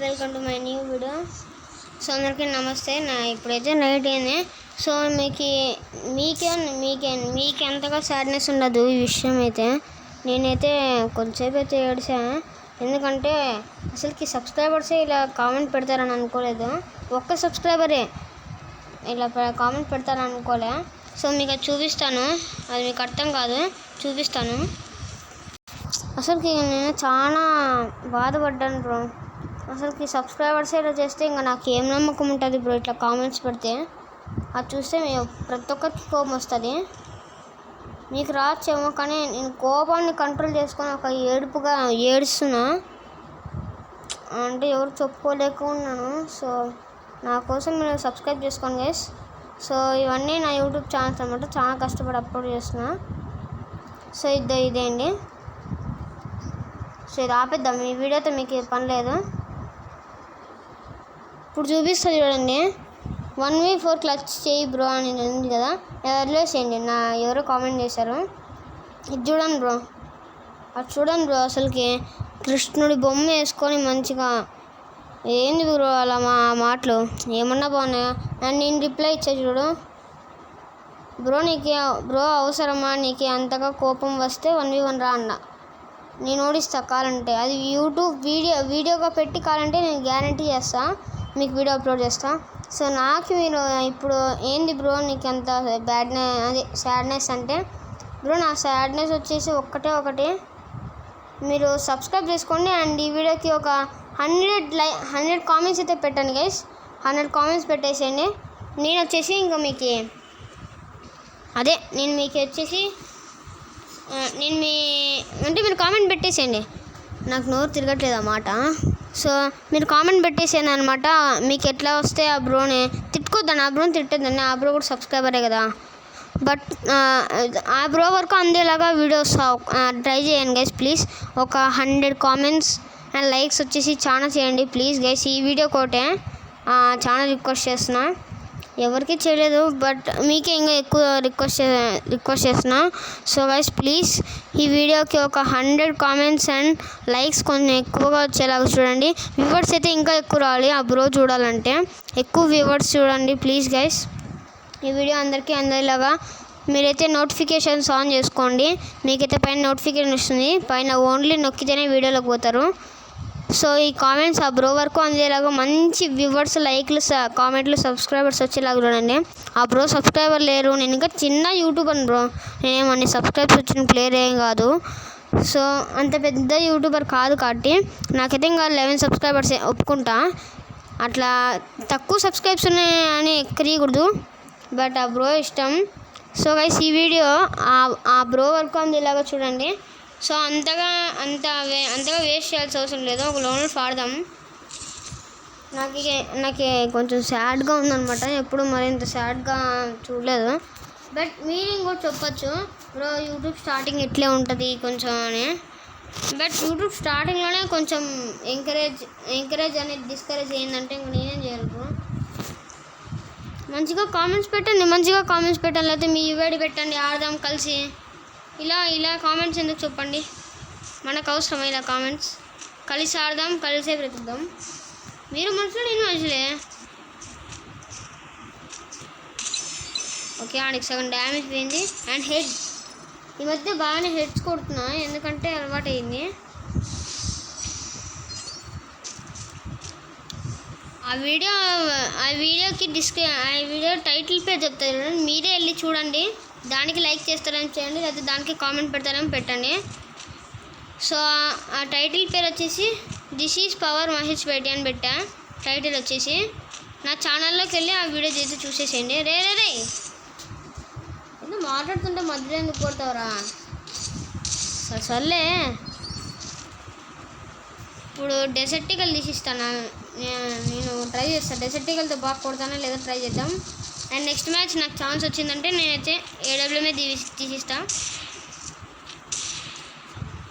Welcome to my new video. So అందరికీ నమస్తే. ఇప్పుడైతే నైట్ అయింది. సో మీకు ఎంతగా సాడ్నెస్ ఉండదు ఈ విషయం అయితే. నేనైతే కొంచెంసేపు అయితే ఏడ్చాను, ఎందుకంటే అసలుకి సబ్స్క్రైబర్సే ఇలా కామెంట్ పెడతారని అనుకోలేదు. ఒక్క సబ్స్క్రైబరే ఇలా కామెంట్ పెడతారని అనుకోలే. సో మీకు అది చూపిస్తాను, అది మీకు అర్థం కాదు, చూపిస్తాను. అసలుకి నేను చాలా బాధపడ్డాను బ్రో. అసలుకి సబ్స్క్రైబర్సే ఇలా చేస్తే ఇంకా నాకు ఏం నమ్మకం ఉంటుంది బ్రో ఇట్లా కామెంట్స్ పెడితే. అది చూస్తే ప్రతి ఒక్కరికి కోపం వస్తుంది. మీకు రాచేమో, కానీ నేను కోపాన్ని కంట్రోల్ చేసుకొని ఒక ఏడుపుగా ఏడుస్తున్నా, అంటే ఎవరు చెప్పుకోలేక ఉన్నాను. సో నా కోసం మీరు సబ్స్క్రైబ్ చేసుకోండి గైస్. సో ఇవన్నీ నా యూట్యూబ్ ఛానల్స్ అనమాట, చాలా కష్టపడి అప్లోడ్ చేస్తున్నా. సో ఇదే అండి. సో ఇది ఆపేద్దాం, ఈ వీడియోతో మీకు పని లేదు. ఇప్పుడు చూపిస్తుంది చూడండి, 1v4 క్లచ్ చేయి బ్రో అని ఉంది కదా, ఎవరిలో చేయండి. ఎవరో కామెంట్ చేశారు. ఇది చూడండి బ్రో, అది చూడండి బ్రో. అసలుకి కృష్ణుడి బొమ్మ వేసుకొని మంచిగా ఏంది బ్రో అలా మాటలు ఏమన్నా బాగున్నాయా? అండ్ నేను రిప్లై ఇచ్చా చూడు బ్రో అవసరమా నీకు అంతగా కోపం వస్తే 1v1 రా అన్న, నేను ఓడిస్తా కావాలంటే. అది యూట్యూబ్ వీడియోగా పెట్టి కావాలంటే నేను గ్యారంటీ చేస్తా, మీకు వీడియో అప్లోడ్ చేస్తా. సో నాకు మీరు ఇప్పుడు ఏంది బ్రో నీకు అంత సాడ్నెస్ అంటే, బ్రో నా సాడ్నెస్ వచ్చేసి ఒకటి, మీరు సబ్స్క్రైబ్ చేసుకోండి. అండ్ ఈ వీడియోకి ఒక 100 కామెంట్స్ అయితే పెట్టండి గైస్. 100 కామెంట్స్ పెట్టేసేయండి. నేను వచ్చేసి ఇంకా మీకు అంటే మీరు కామెంట్ పెట్టేసేయండి. నాకు నోరు తిరగట్లేదు అన్నమాట. సో మీరు కామెంట్ పెట్టేసేయండి అనమాట. మీకు ఎట్లా వస్తే ఆ బ్రోని తిట్టుకోద్దని, ఆ బ్రోని తిట్టద్దని, ఆ బ్రో కూడా సబ్స్క్రైబరే కదా. బట్ ఆ బ్రో వరకు అందేలాగా వీడియోస్ ట్రై చేయండి గైస్ ప్లీజ్. ఒక 100 కామెంట్స్ అండ్ లైక్స్ వచ్చేసి చాలా చేయండి ప్లీజ్ గైస్. ఈ వీడియో కోటే చాలా రిక్వెస్ట్ చేస్తున్నా, ఎవరికి చేయలేదు బట్ మీకే ఇంకా ఎక్కువ రిక్వెస్ట్ చేస్తున్నా. సో గైస్ ప్లీజ్ ఈ వీడియోకి ఒక 100 కామెంట్స్ అండ్ లైక్స్ కొంచెం ఎక్కువగా వచ్చేలాగా చూడండి. వ్యూవర్స్ అయితే ఇంకా ఎక్కువ రావాలి, ఆ బ్రో చూడాలంటే ఎక్కువ వ్యూవర్స్ చూడండి ప్లీజ్ గైస్. ఈ వీడియో అందరికీ అందేలాగా మీరైతే నోటిఫికేషన్స్ ఆన్ చేసుకోండి. మీకైతే పైన నోటిఫికేషన్ వస్తుంది, పైన ఓన్లీ నొక్కితేనే వీడియోలోకి పోతారు. సో ఈ కామెంట్స్ ఆ బ్రో వరకు అందేలాగా మంచి వ్యూవర్స్, లైక్లు, కామెంట్లు, సబ్స్క్రైబర్స్ వచ్చేలాగా చూడండి. ఆ బ్రో సబ్స్క్రైబర్ లేరు, నేను ఇంకా చిన్న యూట్యూబర్ బ్రో, నేనేమన్నా సబ్స్క్రైబర్స్ వచ్చిన ప్లేయర్ ఏం కాదు. సో అంత పెద్ద యూట్యూబర్ కాదు కాబట్టి నాకైతే ఇంకా 11 సబ్స్క్రైబర్స్ ఒప్పుకుంటా. అట్లా తక్కువ సబ్స్క్రైబ్స్ ఉన్నాయని ఎక్కరియకూడదు, బట్ ఆ బ్రో ఇష్టం. సో గైస్ ఈ వీడియో ఆ బ్రో వరకు అందేలాగా చూడండి. సో అంతగా వేస్ట్ చేయాల్సిన అవసరం లేదు. ఒక లోన్లు పాడదాం. నాకు కొంచెం సాడ్గా ఉందన్నమాట, ఎప్పుడు మరింత సాడ్గా చూడలేదు. బట్ మీనింగ్ కూడా చెప్పచ్చు బ్రో, యూట్యూబ్ స్టార్టింగ్ ఇట్లే ఉంటుంది కొంచెం అని. బట్ యూట్యూబ్ స్టార్టింగ్లోనే కొంచెం ఎంకరేజ్ అనేది డిస్కరేజ్ అయ్యిందంటే ఇంక నేనేం చేయాలి బ్రో. మంచిగా కామెంట్స్ పెట్టండి, లేకపోతే మీ యూఐడి పెట్టండి, ఆడదాం కలిసి. ఇలా కామెంట్స్ ఎందుకు చెప్పండి, మనకు అవసరమా ఇలా కామెంట్స్? కలిసి ఆడదాం, కలిసే బ్రతుకుదాం. మీరు మనుషులు, నేను మనుషులే. ఓకే, ఆడికి సగం డ్యామేజ్ పోయింది. అండ్ హెడ్ ఈ మధ్య బాగానే హెడ్స్ కొడుతున్నా, ఎందుకంటే అలవాటు అయింది. ఆ వీడియో టైటిల్ పేరు చెప్తారు, మీరే వెళ్ళి చూడండి. దానికి లైక్ చేస్తారని చేయండి, లేకపోతే దానికి కామెంట్ పెడతారని పెట్టండి. సో ఆ టైటిల్ పేరు వచ్చేసి దిస్ ఈజ్ పవర్ మహేష్ బైటి అని పెట్టా. టైటిల్ వచ్చేసి నా ఛానల్లోకి వెళ్ళి ఆ వీడియో చేసి చూసేసేయండి. రే ఎందుకు మాట్లాడుతుంటే మధ్యలో ఎందుకు కొడతావురా? సర్లే, ఇప్పుడు డెసర్టికల్ తీసిస్తాను, నేను ట్రై చేస్తాను. డెసర్టికల్తో బాగా కొడతానా లేదా ట్రై చేద్దాం. అండ్ నెక్స్ట్ మ్యాచ్ నాకు ఛాన్స్ వచ్చిందంటే నేనైతే AWM తీసిస్తా.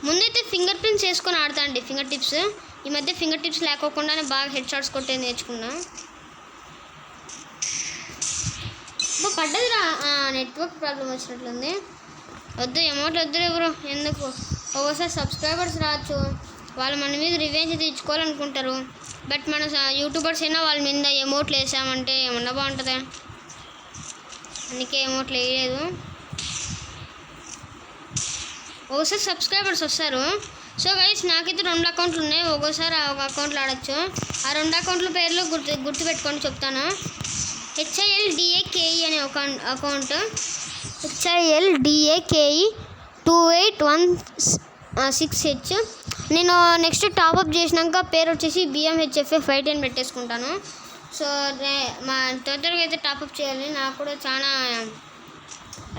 ముందైతే ఫింగర్ ప్రింట్స్ వేసుకొని ఆడతా అండి, ఫింగర్ టిప్స్. ఈ మధ్య ఫింగర్ టిప్స్ లేకోకుండానే బాగా హెడ్ షాట్స్ కొట్టే నేర్చుకున్నా. పడ్డదిరా, నెట్వర్క్ ప్రాబ్లం వచ్చినట్లుంది. వద్దు అమౌంట్ వద్దులే బ్రో, ఎందుకు? ఒక్కోసారి సబ్స్క్రైబర్స్ రావచ్చు, వాళ్ళు మన మీద రివెంజ్ తీర్చుకోవాలనుకుంటారు. బట్ మన యూట్యూబర్స్ అయినా వాళ్ళ మీద ఎమోట్లు వేసామంటే ఏమన్నా బాగుంటుందా? అందుకే ఎమోట్లు వేయలేదు. ఒకసారి సబ్స్క్రైబర్స్ వస్తారు. సో గైస్ నాకైతే 2 అకౌంట్లు ఉన్నాయి. ఒక్కోసారి ఒక అకౌంట్లో ఆడచ్చు. ఆ 2 అకౌంట్ల పేర్లు గుర్తుపెట్టుకొని చెప్తాను. HILDAKE అనే ఒక అకౌంట్, HILDAKE 28166H. నేను నెక్స్ట్ టాప్అప్ చేసినాక పేరు వచ్చేసి BMHFA 510 పెట్టేసుకుంటాను. సో మా తొందరగా అయితే టాప్అప్ చేయాలి. నాకు కూడా చాలా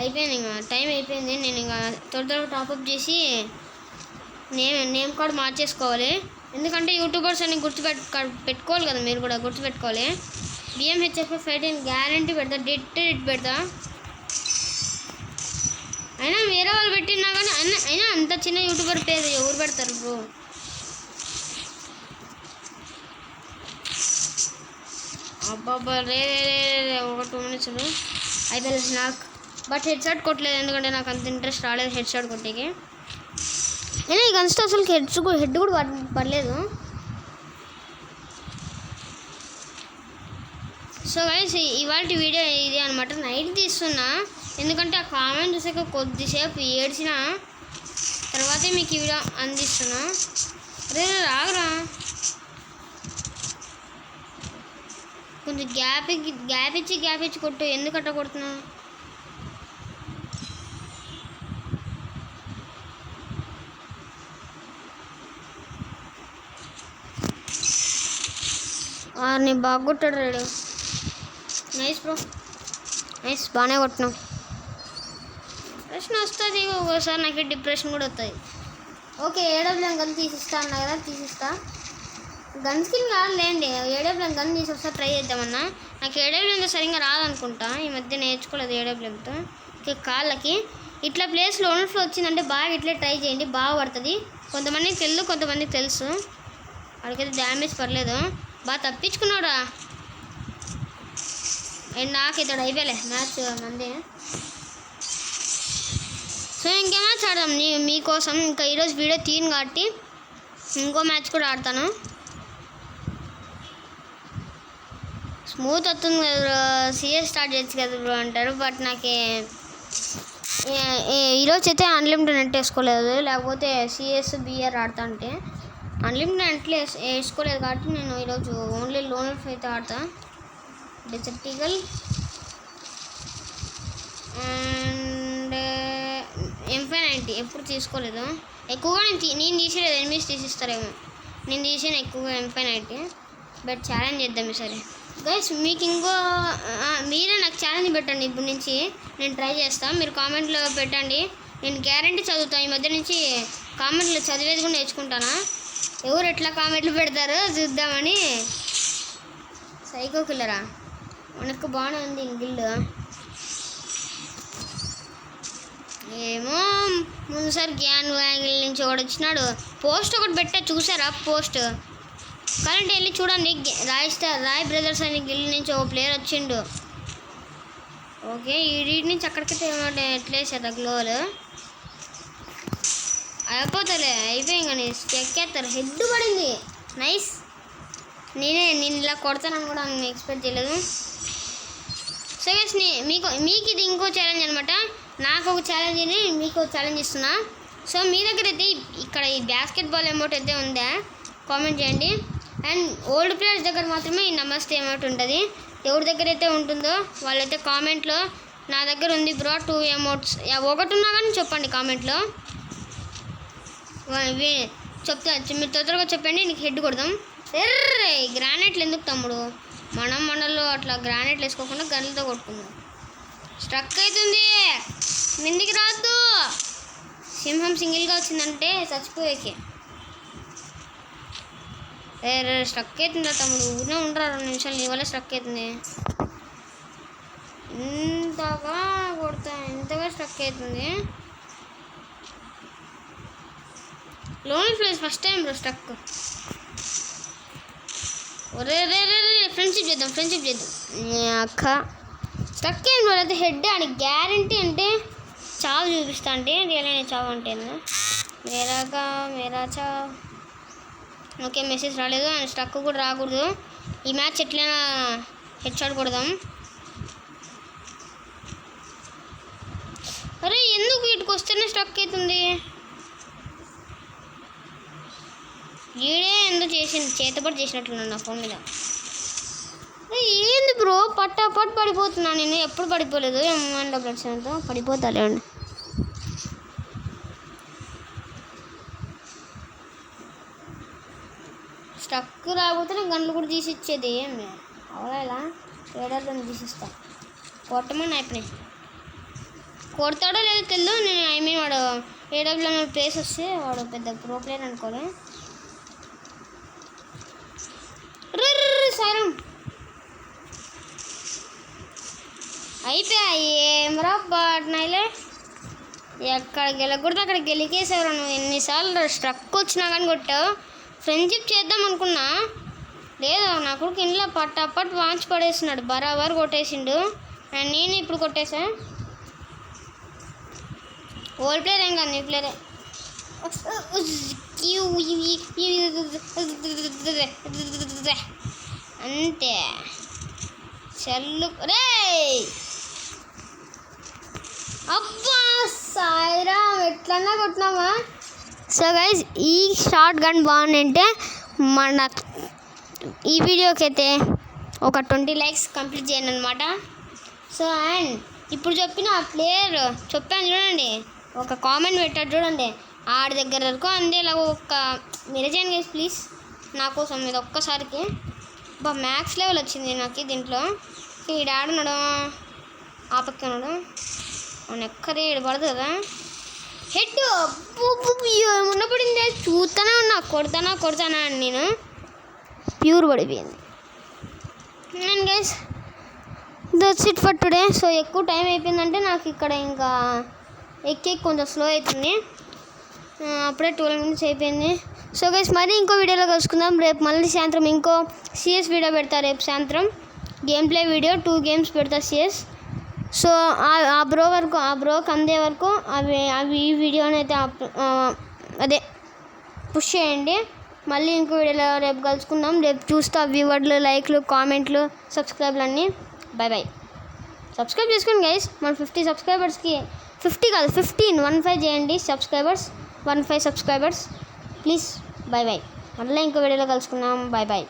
అయిపోయింది, ఇంకా టైం అయిపోయింది. నేను ఇంకా త్వరగా టాప్అప్ చేసి నేమ్ కార్డ్ మార్చేసుకోవాలి. ఎందుకంటే యూట్యూబర్స్ అని పెట్టుకోవాలి కదా, మీరు కూడా గుర్తుపెట్టుకోవాలి. BMHFA 510 గ్యారంటీ పెడతా, డెట్ పెడతా. అయినా వేరే వాళ్ళు పెట్టినా కానీ అయినా అంత చిన్న యూట్యూబర్ పేరు ఎవరు పెడతారు బ్రో? అబ్బాబ్బా రే ఒక 2 minutes అయిపోయింది నాకు. బట్ హెడ్ షాట్ కొట్టలేదు, ఎందుకంటే నాకు అంత ఇంట్రెస్ట్ రాలేదు హెడ్ షాట్ కొట్టేకి. అయినా ఈ గన్స్తో అసలు హెడ్ కూడా పడలేదు. సో గైస్ ఇవాళ వీడియో ఇది అనమాట. నైట్ తీస్తున్నా, ఎందుకంటే ఆ కామెంట్ చూసాక కొద్దిసేపు ఏడ్చిన తర్వాతే మీకు ఈ వీడియో అందిస్తున్నా. రే రాగరా, కొంచెం గ్యాప్ ఇచ్చి కొట్టు. ఎందుకు అట్లా కొడుతున్నా? నేను బాగా కొట్టాడు రేడు. నైస్ బ్రో, నైస్, బాగానే కొట్టినాం. డిప్రెషన్ వస్తుంది ఒకసారి, నాకు డిప్రెషన్ కూడా వస్తుంది. ఓకే, AWM గన్ తీసిస్తా అన్నా కదా, తీసిస్తా. గన్ స్కిన్ కాదులేండి, AWM గన్ తీసి ఒకసారి ట్రై చేద్దామన్నా. నాకు AWMతో సరిగ్గా రాదనుకుంటా, ఈ మధ్య నేర్చుకోలేదు AWMతో. ఓకే, కాళ్ళకి ఇట్లా ప్లేస్ లోన్ ఫ్లో వచ్చిందంటే బాగా ఇట్లే ట్రై చేయండి, బాగా పడుతుంది. కొంతమందికి తెలుసు, కొంతమందికి తెలుసు. వాడికైతే డ్యామేజ్ పర్లేదు, బాగా తప్పించుకున్నాడా. అండ్ నాకు ఇతడు అయిపోయలే మ్యాచ్ మంది. సో ఇంకే మ్యాచ్ ఆడదాం మీకోసం. ఇంకా ఈరోజు వీడియో తీయను కాబట్టి ఇంకో మ్యాచ్ కూడా ఆడతాను. స్మూత్ వస్తుంది కదా బ్రో, CS స్టార్ట్ చేయొచ్చు కదా బ్రో అంటారు. బట్ నాకు ఈరోజు అయితే అన్లిమిటెడ్ నెట్ వేసుకోలేదు, లేకపోతే CS BR ఆడతా. అంటే అన్లిమిటెడ్ నెట్ వేసుకోలేదు కాబట్టి నేను ఈరోజు ఓన్లీ లోన్ అయితే ఆడతా. డెజర్ట్ ఈగల్ అండ్ M590 ఎప్పుడు తీసుకోలేదు ఎక్కువగా. నేను తీసేలేదు, ఎనిమిస్ తీసిస్తారేమో. నేను తీసిన ఎక్కువగా M590. బట్ ఛాలెంజ్ చేద్దాం ఈసారి గైస్. మీకు మీరే నాకు ఛాలెంజ్ పెట్టండి. ఇప్పుడు నుంచి నేను ట్రై చేస్తాను, మీరు కామెంట్లో పెట్టండి. నేను గ్యారంటీ చదువుతాను. ఈ మధ్య నుంచి కామెంట్లు చదివేది కూడా నేర్చుకుంటానా. ఎవరు ఎట్లా కామెంట్లు పెడతారో చూద్దామని. సైకో కిల్లరా మనకు బాగానే ఉంది గిల్లు. ఏమో ముందుసారి గ్యాన్ యాంగిల్ నుంచి ఒకటి వచ్చినాడు. పోస్ట్ ఒకటి పెట్టా, చూసారా పోస్ట్? కరెంట్ వెళ్ళి చూడండి. రాయ్ బ్రదర్స్ అని గిల్ నుంచి ఒక ప్లేయర్ వచ్చిండు. ఓకే, ఈ నుంచి అక్కడికైతే ఎట్లేసారు గ్లోలు అయిపోతలే, అయిపోయి ఇంకా చెక్కేస్తారు. హెడ్ పడింది, నైస్. నేను ఇలా కొడతానని కూడా నేను ఎక్స్పెక్ట్ చేయలేదు. సో గైస్ మీకు ఇది ఇంకో ఛాలెంజ్ అనమాట. నాకు ఒక ఛాలెంజ్ అని మీకు ఛాలెంజ్ ఇస్తున్నా. సో మీ దగ్గర అయితే ఇక్కడ ఈ బాస్కెట్బాల్ అమౌంట్ అయితే ఉందా కామెంట్ చేయండి. అండ్ ఓల్డ్ ప్లేయర్స్ దగ్గర మాత్రమే ఈ నమస్తే అమౌంట్ ఉంటుంది. ఎవరి దగ్గర అయితే ఉంటుందో వాళ్ళైతే కామెంట్లో నా దగ్గర ఉంది బ్రో 2 అమౌంట్స్ ఒకటి ఉన్నా కానీ చెప్పండి కామెంట్లో. చెప్తా, మీరు తొందరగా చెప్పండి, నీకు హెడ్ కొడదాం. ఎర్రే గ్రానైట్లు ఎందుకు తమ్ముడు? మనలో అట్లా గ్రానైట్లు వేసుకోకుండా గన్లతో కొట్టుకుందాం. స్ట్రక్ అవుతుంది, మిందికి రాద్దు. సింహం సింగిల్గా వచ్చిందంటే చచ్చిపోయేకి. స్ట్రక్ అవుతుందా తమ్ముడు? ఊరినే ఉండరా 2 నిమిషాలు, నీ వల్ల స్ట్రక్ అవుతుంది. ఇంతగా కొడతా, ఇంతగా స్ట్రక్ అవుతుంది. Loan place first time bro struck. రే ఫ్రెండ్షిప్ చేద్దాం అక్క. స్ట్రక్ అయిన వాళ్ళైతే హెడ్ అని గ్యారంటీ అంటే చావు చూపిస్తా. అంటే రియల్ అయిన చావు అంటే మేరా చావ్ ఓకే, మెసేజ్ రాలేదు అండ్ స్టక్ కూడా రాకూడదు. ఈ మ్యాచ్ ఎట్లైనా హెడ్ షాట్ కొడదాం. అరే ఎందుకు వీటికి వస్తేనే స్టక్ అవుతుంది? ఈడే ఎందుకు చేసింది, చేతపడి చేసినట్లున్నాను నా ఫోన్ మీద. ఏంది బ్రో పట్టాపట్టు పడిపోతున్నా నేను, ఎప్పుడు పడిపోలేదు. ఏమన్నా బ్లడ్స్తో పడిపోతాలే అండి. స్టక్ రాకపోతే నేను గన్లు కూడా తీసి ఇచ్చేది. ఏమి అవలా ఇలా ఏడాదిలో తీసిస్తా. కొట్టమని అయిపోయినాయి. కొడతాడో లేదో తెలియదు. నేను ఐ మీన్ వాడు ఏడబ్ల్యూలో ప్లేస్ వస్తే వాడు పెద్ద ప్రో ప్లేయర్ అనుకోలే. సైరం అయిపోయాయి. ఏమరా బాట్నాయిలే, ఎక్కడ గెలకూడదు అక్కడ గెలికేసారు. నువ్వు ఎన్నిసార్లు స్ట్రక్ వచ్చినా కానీ కొట్టావు. ఫ్రెండ్షిప్ చేద్దాం అనుకున్నా, లేదు నా కొడుకు ఇంట్లో పట్టాపట్టు వాంచి పడేస్తున్నాడు. బరాబర్ కొట్టేసిండు అండ్ నేను ఇప్పుడు కొట్టేసా. ఓల్డ్ ప్లేయర్ ఏం కాదు, నీ ప్లేయరే. అంతే చెల్లు రే. అబ్బా సాయిరా, ఎట్లన్నా కొట్టినామా. సో గైస్, ఈ షార్ట్ గన్ బాగుందంటే మన ఈ వీడియోకి అయితే ఒక 20 likes కంప్లీట్ చేయండి అనమాట. సో అండ్ ఇప్పుడు చెప్పిన ప్లేయర్ చెప్పాను చూడండి, ఒక కామెంట్ పెట్టాడు చూడండి, ఆడి దగ్గర వరకు అందే ఇలా ఒక మీరే చేయండి గైస్ ప్లీజ్ నా కోసం. ఇది ఒక్కసారికి మ్యాక్స్ లెవెల్ వచ్చింది నాకు దీంట్లో. ఈడు ఆడున్నాడు, ఆ పక్క ఉన్నాడు, అవును ఎక్కడే ఈడు పడదు కదా హెడ్. ఏమన్నా పడింది, చూస్తానే ఉన్నా, కొడతానా అని నేను ప్యూర్ పడిపోయింది. And guys that's it for today. So ఎక్కువ టైం అయిపోయిందంటే నాకు ఇక్కడ ఇంకా ఎక్కి కొంచెం స్లో అవుతుంది. అప్పుడే 12 minutes అయిపోయింది. సో గైస్ మరీ ఇంకో వీడియోలో కలుసుకుందాం. రేపు మళ్ళీ సాయంత్రం ఇంకో సిఎస్ వీడియో పెడతా. రేపు సాయంత్రం గేమ్ ప్లే వీడియో 2 games పెడతా సిఎస్. సో ఆ బ్రోకి అందే వరకు అవి ఈ వీడియోని అయితే అదే పుష్ చేయండి. మళ్ళీ ఇంకో వీడియోలో రేపు కలుసుకుందాం. రేపు చూస్తా వ్యూవర్లు, లైక్లు, కామెంట్లు, సబ్స్క్రైబ్లు అన్నీ. బై. సబ్స్క్రైబ్ చేసుకోండి గైస్. మన 50 సబ్స్క్రైబర్స్కి 50 కాదు 15 చేయండి సబ్స్క్రైబర్స్. 15 subscribers please. బై. మళ్ళీ ఇంకో వీడియోలో కలుసుకుందాం. బై.